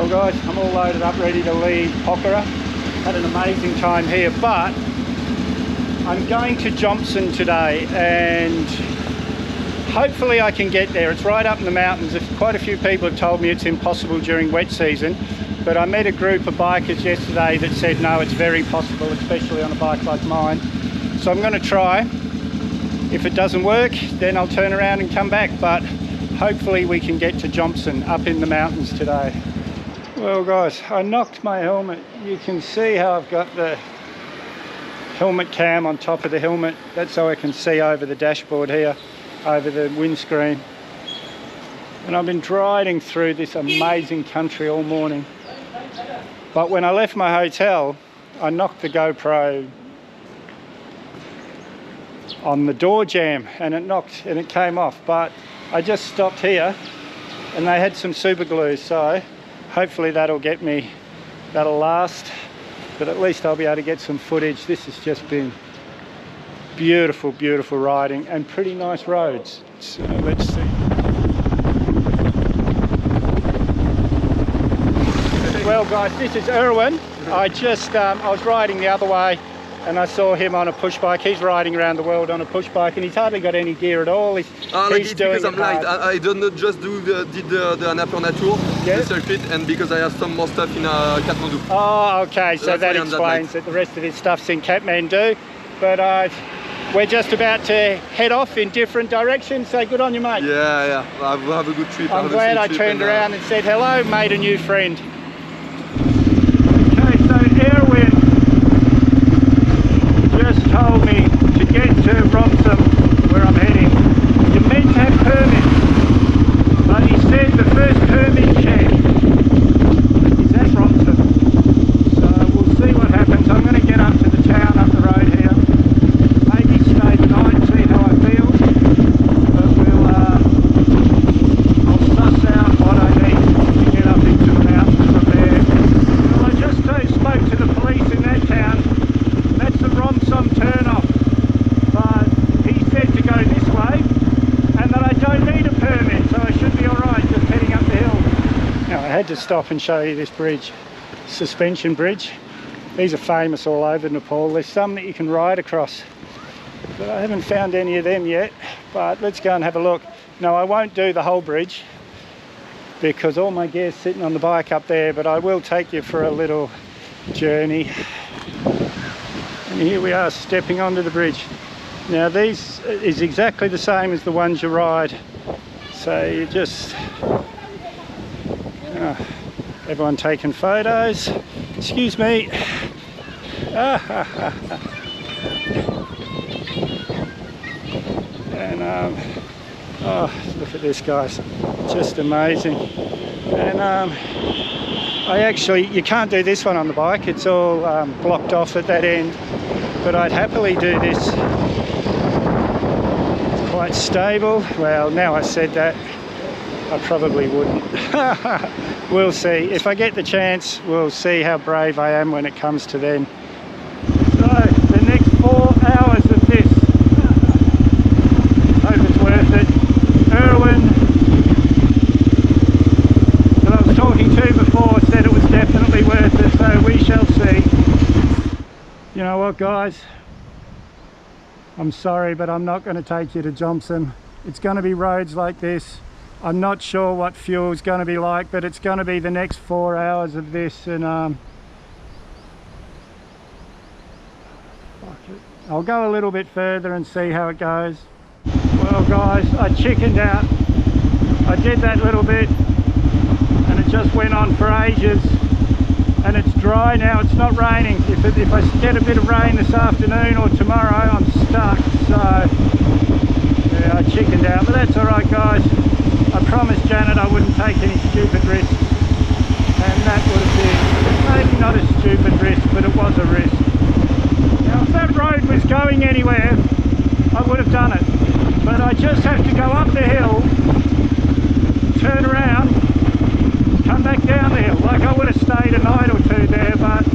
Well guys, I'm all loaded up, ready to leave Pokhara. Had an amazing time here, but I'm going to Johnson today and hopefully I can get there. It's right up in the mountains. Quite a few people have told me it's impossible during wet season, but I met a group of bikers yesterday that said no, it's very possible, especially on a bike like mine. So I'm going to try. If it doesn't work, then I'll turn around and come back, but hopefully we can get to Johnson up in the mountains today. Well guys, I knocked my helmet. You can see how I've got the helmet cam on top of the helmet. That's so I can see over the dashboard here, over the windscreen. And I've been riding through this amazing country all morning. But when I left my hotel, I knocked the GoPro on the door jamb and it came off. But I just stopped here and they had some super glue, so hopefully that'll last, but at least I'll be able to get some footage. This has just been beautiful, beautiful riding and pretty nice roads. So let's see. Well guys, this is Erwin. I was riding the other way and I saw him on a push bike. He's riding around the world on a push bike and he's hardly got any gear at all. He's doing because I'm light. I don't just did the Annapurna tour, the circuit, and because I have some more stuff in Kathmandu. Oh, okay, so that explains that the rest of his stuff's in Kathmandu. But we're just about to head off in different directions, so good on you, mate. Yeah, have a good trip. I'm glad I turned around and said hello, made a new friend. Okay, so Erwin just told me to get to Romsum, where I'm heading. You're meant to have permits, but he said the first permit check is at Romsum. So we'll see what happens. I'm going to get up to the town up the road here, maybe stay the night, see how I feel, but I'll suss out what I need to get up into the mountains from there. Well, I just spoke to the police in that town. That's the Romsum turn-off, but he said to go this way and that I don't need a permit, so I should be alright just heading up the hill. Now I had to stop and show you this bridge, suspension bridge. These are famous all over Nepal. There's some that you can ride across, but I haven't found any of them yet, but let's go and have a look. No, I won't do the whole bridge because all my gear's sitting on the bike up there, but I will take you for a little journey. And here we are stepping onto the bridge. Now this is exactly the same as the ones you ride. So you just, everyone taking photos. Excuse me. And oh, look at this guys, just amazing. And you can't do this one on the bike, it's all blocked off at that end, but I'd happily do this. It's quite stable. Well, now I said that, I probably wouldn't. We'll see. If I get the chance, we'll see how brave I am when it comes to then. So, the next 4 hours of this, hope it's worth it. Erwin, that I was talking to before, said it was definitely worth it, so we shall see. You know what guys, I'm sorry, but I'm not going to take you to Johnson. It's going to be roads like this. I'm not sure what fuel's going to be like, but it's going to be the next 4 hours of this, and I'll go a little bit further and see how it goes. Well guys, I chickened out. I did that little bit and it just went on for ages, and it's dry now, it's not raining. If I get a bit of rain this afternoon or tomorrow, I'm stuck. So yeah, I chickened out, but that's alright guys. I promised Janet I wouldn't take any stupid risks, and that would have been maybe not a stupid risk, but it was a risk. Now if that road was going anywhere, I would have done it, but I just have to go up the hill, turn around, come back down the hill. Like I would have stayed a night or two there, but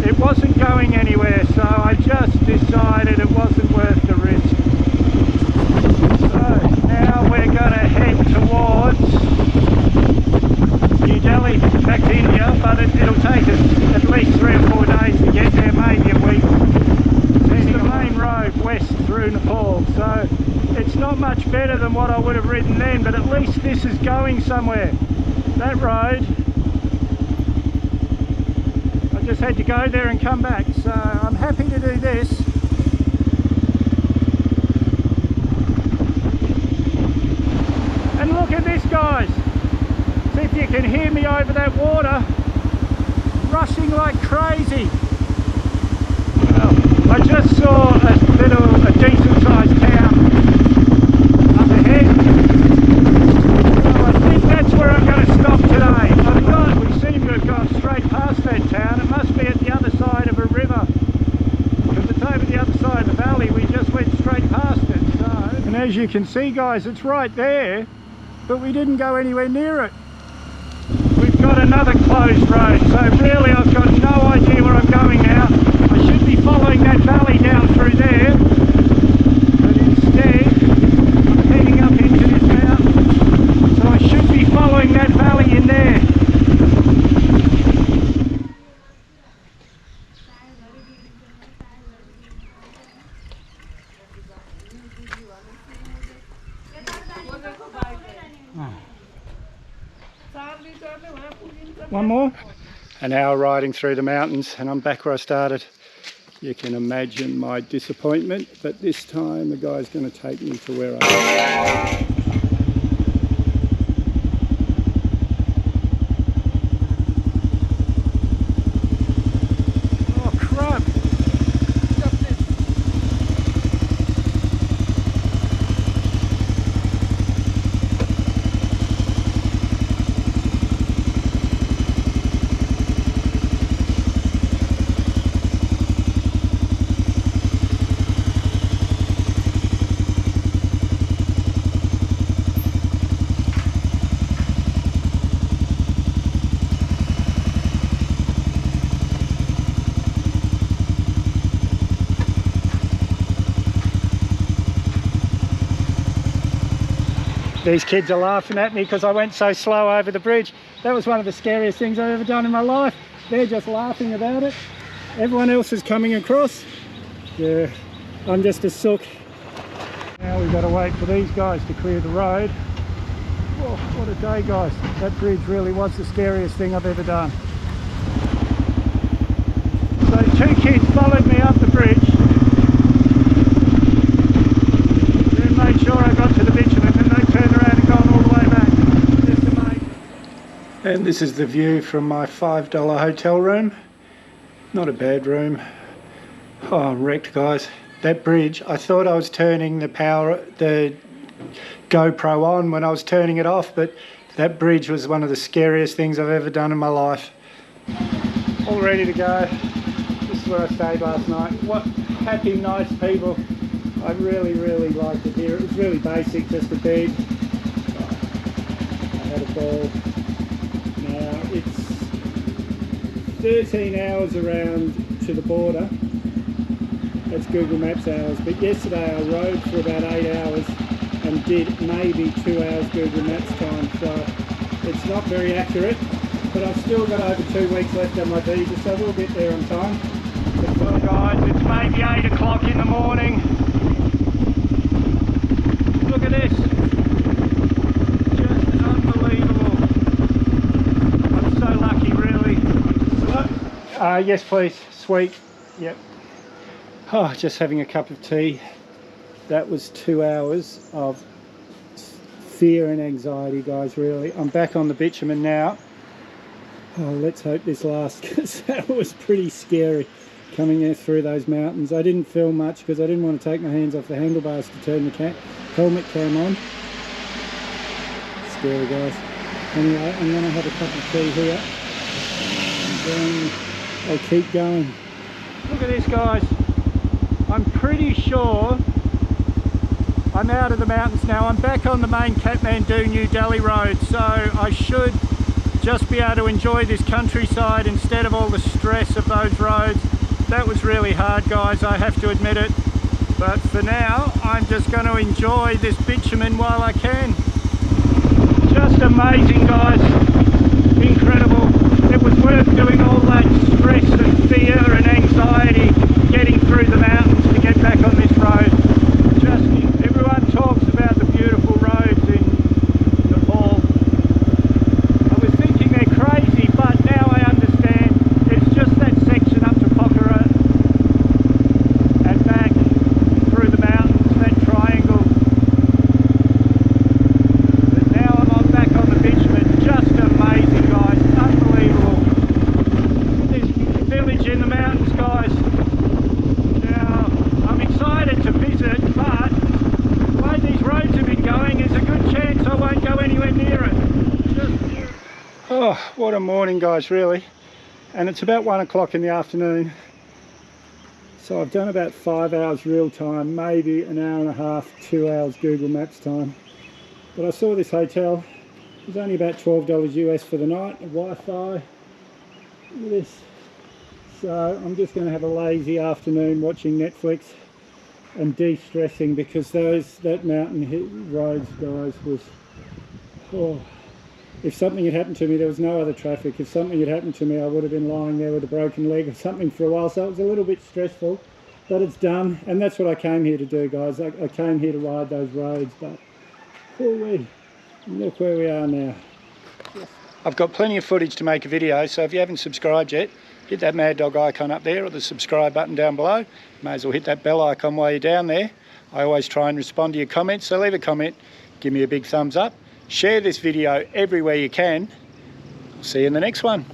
it wasn't going anywhere, so I just decided it wasn't worth the risk. So now we're going to head towards India, but it'll take us at least 3 or 4 days to get there, maybe a week. It's the main road west through Nepal, so it's not much better than what I would have ridden then, but at least this is going somewhere. That road, I just had to go there and come back, so I'm happy to do this. And look at this, guys. See if you can hear me over that water rushing like crazy. Well, I just saw a decent sized town up ahead, so I think that's where I'm going to stop today. We seem to have gone straight past that town. It must be at the other side of a river, because it's over the other side of the valley. We just went straight past it. So, and as you can see, guys, it's right there, but we didn't go anywhere near it. We've got another closed road, so really I've got no idea where I'm going now. I should be following that valley down through there, but instead I'm heading up into this mountain, so I should be following that valley in there. One more. An hour riding through the mountains and I'm back where I started. You can imagine my disappointment, but this time the guy's going to take me to where I am. These kids are laughing at me because I went so slow over the bridge. That was one of the scariest things I've ever done in my life. They're just laughing about it. Everyone else is coming across. Yeah, I'm just a sook. Now we've got to wait for these guys to clear the road. Oh, what a day, guys. That bridge really was the scariest thing I've ever done. So 2 kids followed me up the bridge. Then made sure I got to the bitumen. Turned around and gone all the way back. Just amazing. And this is the view from my $5 hotel room. Not a bad room. Oh, I'm wrecked, guys. That bridge, I thought I was turning the GoPro on when I was turning it off, but that bridge was one of the scariest things I've ever done in my life. All ready to go. This is where I stayed last night. What happy, nice people. I really liked it here. It was really basic, just a bed. I had a ball. Now it's 13 hours around to the border. That's Google Maps hours. But yesterday I rode for about 8 hours and did maybe 2 hours Google Maps time. So it's not very accurate, but I've still got over 2 weeks left on my visa, so we'll get there on time. So guys, it's maybe 8 o'clock in the morning. Look at this, just unbelievable. I'm so lucky, really. Yes please, sweet, yep. Oh, just having a cup of tea. That was 2 hours of fear and anxiety, guys, really. I'm back on the bitumen now. Oh, let's hope this lasts, because that was pretty scary coming there through those mountains. I didn't film much because I didn't want to take my hands off the handlebars to turn the helmet cam on. Scary, guys. Anyway, I'm going to have a cup of tea here and then I'll keep going. Look at this, guys. I'm pretty sure I'm out of the mountains now. I'm back on the main Kathmandu New Delhi road, so I should just be able to enjoy this countryside instead of all the stress of those roads. That was really hard, guys, I have to admit it. But for now, I'm just going to enjoy this bitumen while I can. Just amazing, guys. Incredible. Oh, what a morning, guys, really. And it's about 1 o'clock in the afternoon. So I've done about 5 hours real time, maybe an hour and a half, 2 hours Google Maps time. But I saw this hotel. It was only about $12 US for the night, Wi-Fi. Look at this. So I'm just going to have a lazy afternoon watching Netflix and de-stressing, because that mountain roads, guys, was... Oh, if something had happened to me, there was no other traffic. If something had happened to me, I would have been lying there with a broken leg or something for a while. So it was a little bit stressful, but it's done. And that's what I came here to do, guys. I came here to ride those roads, but holy, look where we are now. I've got plenty of footage to make a video, so if you haven't subscribed yet, hit that Mad Dog icon up there or the subscribe button down below. May as well hit that bell icon while you're down there. I always try and respond to your comments, so leave a comment, give me a big thumbs up. Share this video everywhere you can. I'll see you in the next one.